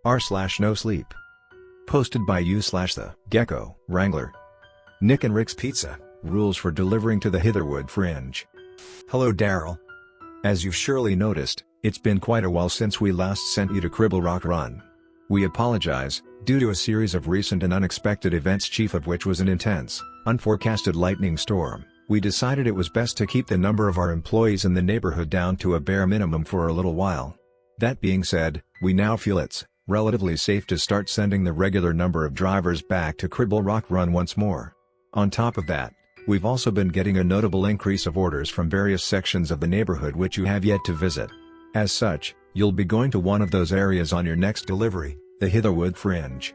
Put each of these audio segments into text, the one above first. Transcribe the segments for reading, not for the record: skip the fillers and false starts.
r/NoSleep. Posted by you/TheGeckoWrangler. Nick and Rick's Pizza, rules for delivering to the Hitherwood Fringe. Hello Daryl. As you've surely noticed, it's been quite a while since we last sent you to Cribble Rock Run. We apologize, due to a series of recent and unexpected events, chief of which was an intense, unforecasted lightning storm. We decided it was best to keep the number of our employees in the neighborhood down to a bare minimum for a little while. That being said, we now feel it's relatively safe to start sending the regular number of drivers back to Cribble Rock Run once more. On top of that, we've also been getting a notable increase of orders from various sections of the neighborhood which you have yet to visit. As such, you'll be going to one of those areas on your next delivery, the Hitherwood Fringe.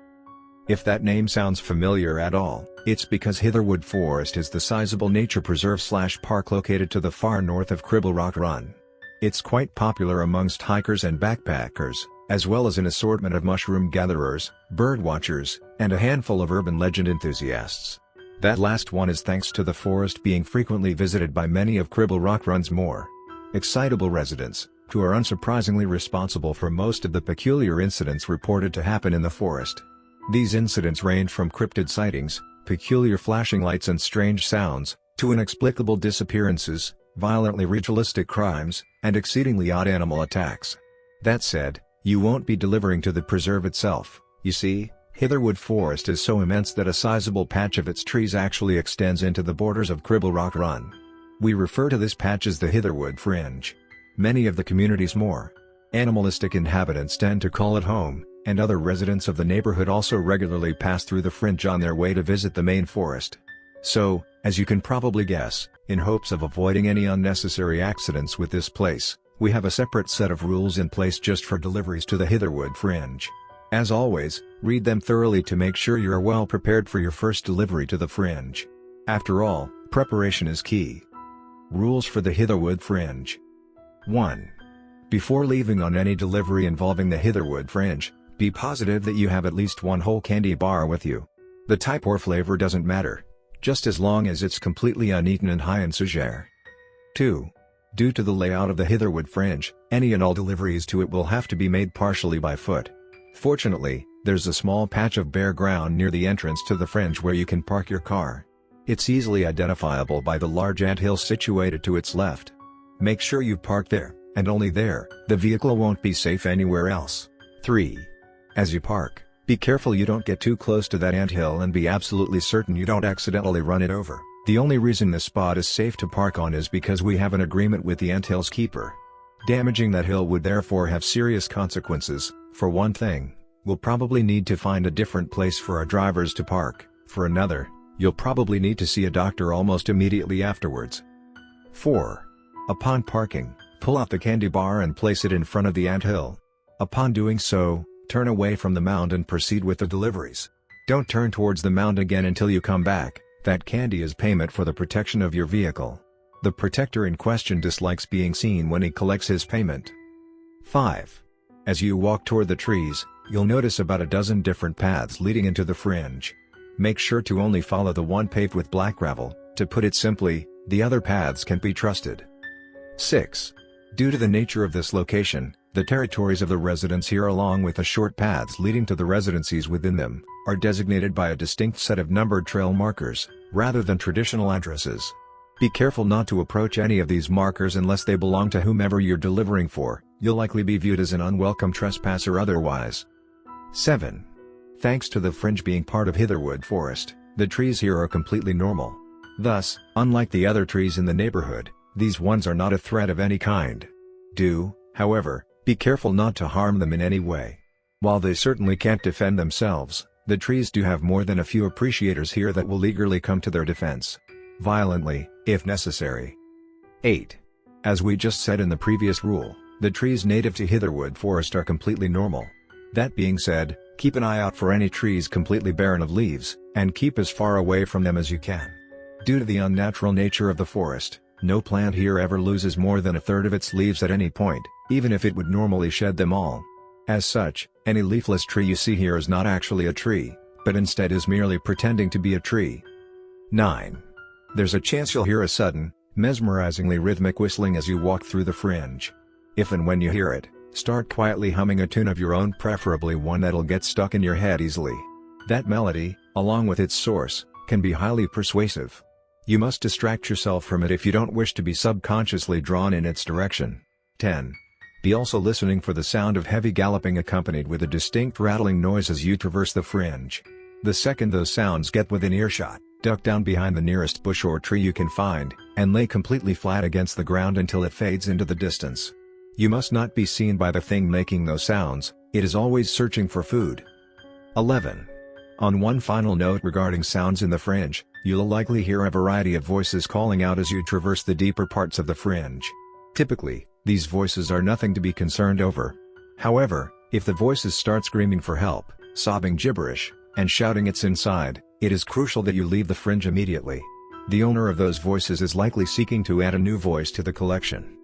If that name sounds familiar at all, it's because Hitherwood Forest is the sizable nature preserve/park located to the far north of Cribble Rock Run. It's quite popular amongst hikers and backpackers, as well as an assortment of mushroom gatherers, bird watchers, and a handful of urban legend enthusiasts. That last one is thanks to the forest being frequently visited by many of Cribble Rock Run's more excitable residents, who are unsurprisingly responsible for most of the peculiar incidents reported to happen in the forest. These incidents range from cryptid sightings, peculiar flashing lights and strange sounds, to inexplicable disappearances, violently ritualistic crimes, and exceedingly odd animal attacks. That said, you won't be delivering to the preserve itself. You see, Hitherwood Forest is so immense that a sizable patch of its trees actually extends into the borders of Cribble Rock Run. We refer to this patch as the Hitherwood Fringe. Many of the community's more animalistic inhabitants tend to call it home, and other residents of the neighborhood also regularly pass through the fringe on their way to visit the main forest. So, as you can probably guess, in hopes of avoiding any unnecessary accidents with this place, we have a separate set of rules in place just for deliveries to the Hitherwood Fringe. As always, read them thoroughly to make sure you're well prepared for your first delivery to the fringe. After all, preparation is key. Rules for the Hitherwood Fringe. 1. Before leaving on any delivery involving the Hitherwood Fringe, be positive that you have at least one whole candy bar with you. The type or flavor doesn't matter, just as long as it's completely uneaten and high in sugar. 2. Due to the layout of the Hitherwood Fringe, any and all deliveries to it will have to be made partially by foot. Fortunately, there's a small patch of bare ground near the entrance to the fringe where you can park your car. It's easily identifiable by the large anthill situated to its left. Make sure you park there, and only there. The vehicle won't be safe anywhere else. 3. As you park, be careful you don't get too close to that anthill and be absolutely certain you don't accidentally run it over. The only reason this spot is safe to park on is because we have an agreement with the anthill's keeper. Damaging that hill would therefore have serious consequences. For one thing, we'll probably need to find a different place for our drivers to park. For another, you'll probably need to see a doctor almost immediately afterwards. 4. Upon parking, pull out the candy bar and place it in front of the anthill. Upon doing so, turn away from the mound and proceed with the deliveries. Don't turn towards the mound again until you come back. That candy is payment for the protection of your vehicle. The protector in question dislikes being seen when he collects his payment. 5. As you walk toward the trees, you'll notice about a dozen different paths leading into the fringe. Make sure to only follow the one paved with black gravel. To put it simply, the other paths can't be trusted. 6. Due to the nature of this location, the territories of the residents here along with the short paths leading to the residencies within them, are designated by a distinct set of numbered trail markers, rather than traditional addresses. Be careful not to approach any of these markers unless they belong to whomever you're delivering for. You'll likely be viewed as an unwelcome trespasser otherwise. 7. Thanks to the fringe being part of Hitherwood Forest, the trees here are completely normal. Thus, unlike the other trees in the neighborhood, these ones are not a threat of any kind. Do, however, be careful not to harm them in any way. While they certainly can't defend themselves, the trees do have more than a few appreciators here that will eagerly come to their defense. Violently, if necessary. 8. As we just said in the previous rule, the trees native to Hitherwood Forest are completely normal. That being said, keep an eye out for any trees completely barren of leaves, and keep as far away from them as you can. Due to the unnatural nature of the forest, no plant here ever loses more than a third of its leaves at any point, even if it would normally shed them all. As such, any leafless tree you see here is not actually a tree, but instead is merely pretending to be a tree. 9. There's a chance you'll hear a sudden, mesmerizingly rhythmic whistling as you walk through the fringe. If and when you hear it, Start quietly humming a tune of your own, preferably one that'll get stuck in your head easily. That melody, along with its source, can be highly persuasive. You must distract yourself from it if you don't wish to be subconsciously drawn in its direction. 10. Be also listening for the sound of heavy galloping accompanied with a distinct rattling noise as you traverse the fringe. The second those sounds get within earshot, duck down behind the nearest bush or tree you can find, and lay completely flat against the ground until it fades into the distance. You must not be seen by the thing making those sounds, it is always searching for food. 11. On one final note regarding sounds in the fringe, you'll likely hear a variety of voices calling out as you traverse the deeper parts of the fringe. Typically, these voices are nothing to be concerned over. However, if the voices start screaming for help, sobbing gibberish, and shouting it's inside, it is crucial that you leave the fringe immediately. The owner of those voices is likely seeking to add a new voice to the collection.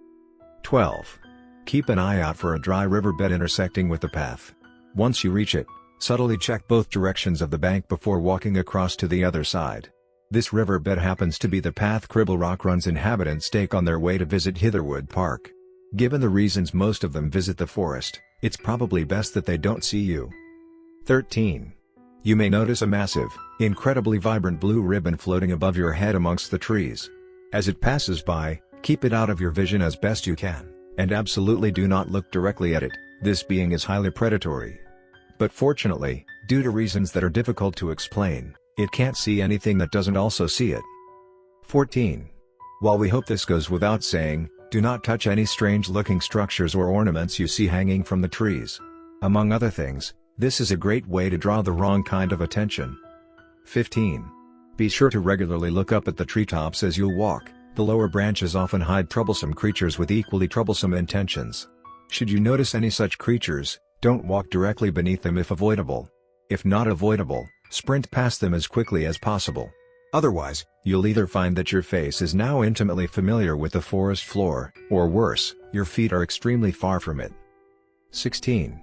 12. Keep an eye out for a dry riverbed intersecting with the path. Once you reach it, subtly check both directions of the bank before walking across to the other side. This riverbed happens to be the path Cribble Rock Run's inhabitants take on their way to visit Hitherwood Park. Given the reasons most of them visit the forest, it's probably best that they don't see you. 13. You may notice a massive, incredibly vibrant blue ribbon floating above your head amongst the trees. As it passes by, keep it out of your vision as best you can, and absolutely do not look directly at it, this being is highly predatory. But fortunately, due to reasons that are difficult to explain, it can't see anything that doesn't also see it. 14. While we hope this goes without saying, do not touch any strange-looking structures or ornaments you see hanging from the trees. Among other things, this is a great way to draw the wrong kind of attention. 15. Be sure to regularly look up at the treetops as you walk, the lower branches often hide troublesome creatures with equally troublesome intentions. Should you notice any such creatures, don't walk directly beneath them if avoidable. If not avoidable, sprint past them as quickly as possible. Otherwise, you'll either find that your face is now intimately familiar with the forest floor, or worse, your feet are extremely far from it. 16.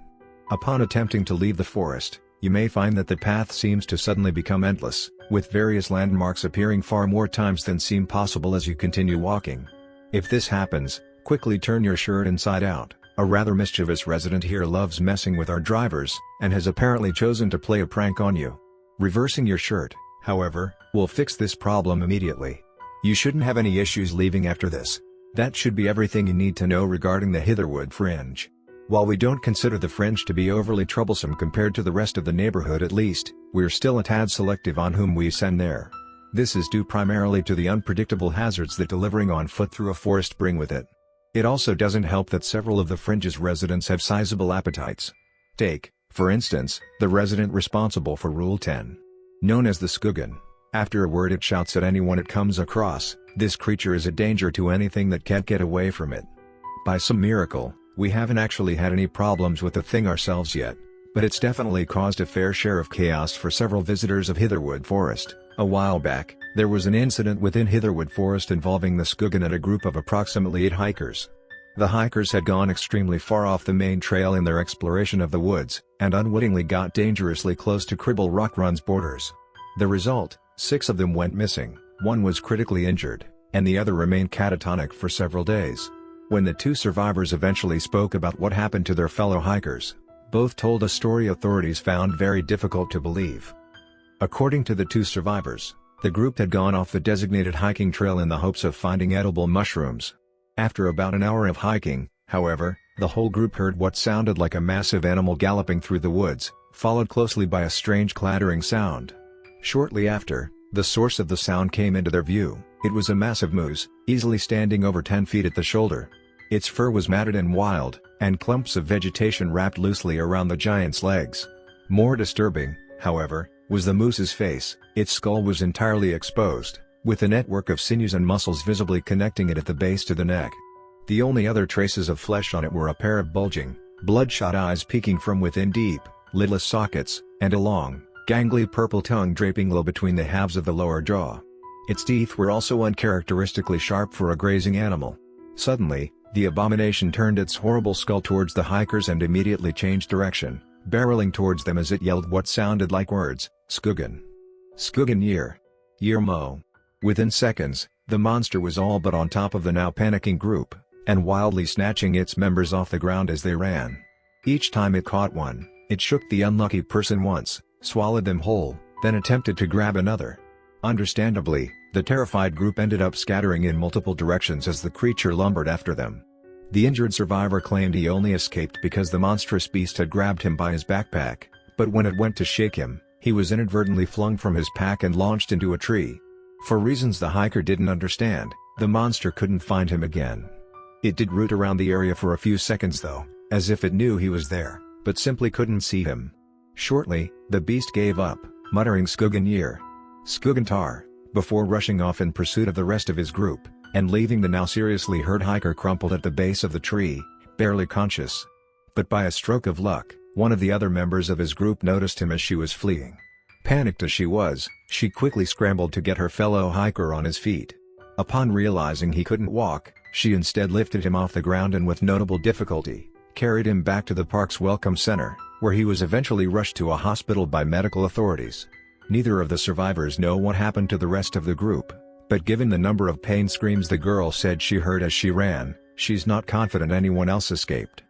Upon attempting to leave the forest, you may find that the path seems to suddenly become endless, with various landmarks appearing far more times than seem possible as you continue walking. If this happens, quickly turn your shirt inside out. A rather mischievous resident here loves messing with our drivers, and has apparently chosen to play a prank on you. Reversing your shirt, however, will fix this problem immediately. You shouldn't have any issues leaving after this. That should be everything you need to know regarding the Hitherwood Fringe. While we don't consider the fringe to be overly troublesome compared to the rest of the neighborhood at least, we're still a tad selective on whom we send there. This is due primarily to the unpredictable hazards that delivering on foot through a forest bring with it. It also doesn't help that several of the fringe's residents have sizable appetites. Take, for instance, the resident responsible for Rule 10. Known as the Skuggan. After a word it shouts at anyone it comes across, this creature is a danger to anything that can't get away from it. By some miracle, we haven't actually had any problems with the thing ourselves yet, but it's definitely caused a fair share of chaos for several visitors of Hitherwood Forest. A while back, there was an incident within Hitherwood Forest involving the Skuggan and a group of approximately 8 hikers. The hikers had gone extremely far off the main trail in their exploration of the woods, and unwittingly got dangerously close to Cribble Rock Run's borders. The result, 6 of them went missing, 1 was critically injured, and the other remained catatonic for several days. When the 2 survivors eventually spoke about what happened to their fellow hikers, both told a story authorities found very difficult to believe. According to the 2 survivors, the group had gone off the designated hiking trail in the hopes of finding edible mushrooms. After about an hour of hiking, however, the whole group heard what sounded like a massive animal galloping through the woods, followed closely by a strange clattering sound. Shortly after, the source of the sound came into their view. It was a massive moose, easily standing over 10 feet at the shoulder. Its fur was matted and wild, and clumps of vegetation wrapped loosely around the giant's legs. More disturbing, however, was the moose's face. Its skull was entirely exposed, with a network of sinews and muscles visibly connecting it at the base to the neck. The only other traces of flesh on it were a pair of bulging, bloodshot eyes peeking from within deep, lidless sockets, and a long, gangly purple tongue draping low between the halves of the lower jaw. Its teeth were also uncharacteristically sharp for a grazing animal. Suddenly, the abomination turned its horrible skull towards the hikers and immediately changed direction, barreling towards them as it yelled what sounded like words, Skuggan. Skuggan year. Year mo. Within seconds, the monster was all but on top of the now panicking group, and wildly snatching its members off the ground as they ran. Each time it caught one, it shook the unlucky person once, swallowed them whole, then attempted to grab another. Understandably, the terrified group ended up scattering in multiple directions as the creature lumbered after them. The injured survivor claimed he only escaped because the monstrous beast had grabbed him by his backpack, but when it went to shake him, he was inadvertently flung from his pack and launched into a tree. For reasons the hiker didn't understand, the monster couldn't find him again. It did root around the area for a few seconds though, as if it knew he was there, but simply couldn't see him. Shortly, the beast gave up, muttering "Skuganir, Skugantar," before rushing off in pursuit of the rest of his group, and leaving the now seriously hurt hiker crumpled at the base of the tree, barely conscious. But by a stroke of luck, one of the other members of his group noticed him as she was fleeing. Panicked as she was, she quickly scrambled to get her fellow hiker on his feet. Upon realizing he couldn't walk, she instead lifted him off the ground and with notable difficulty, carried him back to the park's welcome center, where he was eventually rushed to a hospital by medical authorities. Neither of the survivors know what happened to the rest of the group, but given the number of pain screams the girl said she heard as she ran, she's not confident anyone else escaped.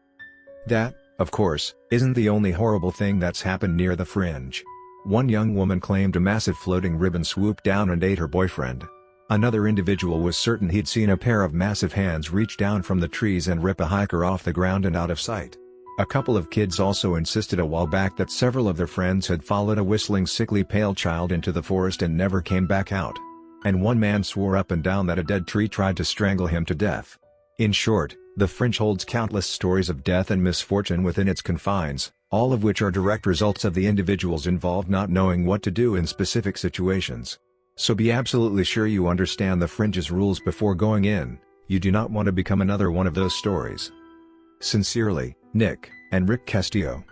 That, of course, isn't the only horrible thing that's happened near the Fringe. One young woman claimed a massive floating ribbon swooped down and ate her boyfriend. Another individual was certain he'd seen a pair of massive hands reach down from the trees and rip a hiker off the ground and out of sight. A couple of kids also insisted a while back that several of their friends had followed a whistling sickly pale child into the forest and never came back out. And one man swore up and down that a dead tree tried to strangle him to death. In short, the Fringe holds countless stories of death and misfortune within its confines, all of which are direct results of the individuals involved not knowing what to do in specific situations. So be absolutely sure you understand the Fringe's rules before going in. You do not want to become another one of those stories. Sincerely, Nick and Rick Castillo.